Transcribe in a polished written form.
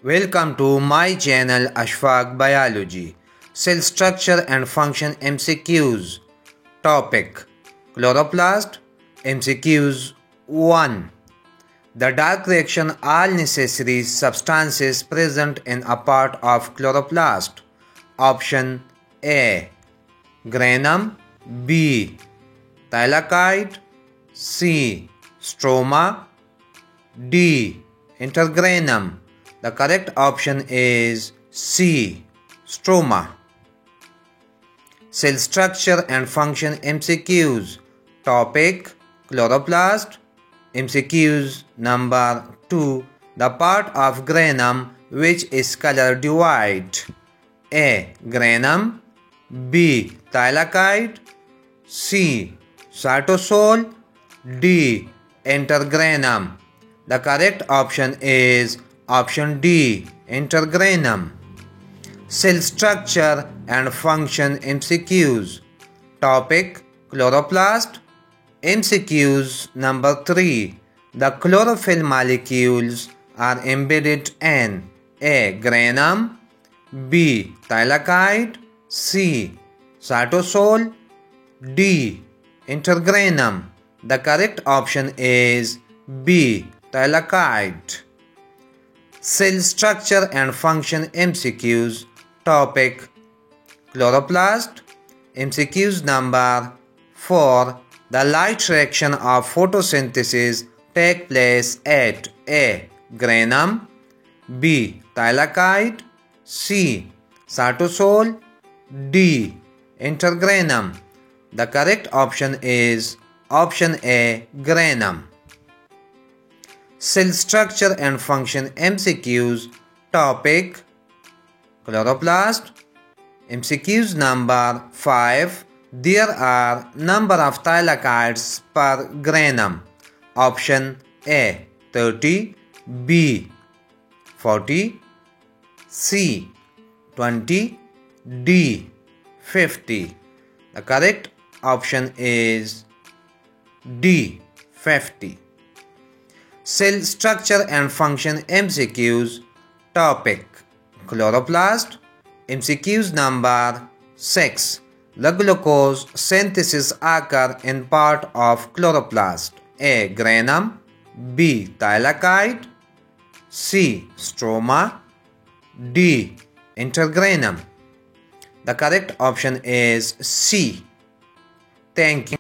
Welcome to my channel Ashfaq Biology. Cell structure and function MCQs. Topic: Chloroplast. MCQs 1. The dark reaction all necessary substances present in a part of chloroplast. Option A. Granum. B. Thylakoid. C. Stroma. D. Intergranum. The correct option is C. Stroma. Cell structure and function MCQs. Topic: Chloroplast. MCQs number 2. The part of granum which is colored white. A. Granum. B. Thylakoid. C. Cytosol. D. Intergranum. The correct option is option D. Intergranum. Cell structure and function MCQs. Topic: Chloroplast. MCQs number 3. The chlorophyll molecules are embedded in A. Granum. B. Thylakoid. C. Cytosol. D. Intergranum. The correct option is B. Thylakoid. Cell structure and function MCQs. Topic: Chloroplast. MCQs number 4. The light reaction of photosynthesis take place at A. Granum. B. Thylakoid. C. Cytosol. D. Intergranum. The correct option is option A. Granum. Cell structure and function MCQs. Topic: Chloroplast. MCQs number 5. There are number of thylakoids per granum. Option A 30. B 40. C 20. D 50. The correct option is D 50. Cell structure and function MCQs. Topic: Chloroplast. MCQs number 6. The glucose synthesis occur in part of chloroplast. A. Granum. B. Thylakoid. C. Stroma. D. Intergranum. The correct option is C. Thank you.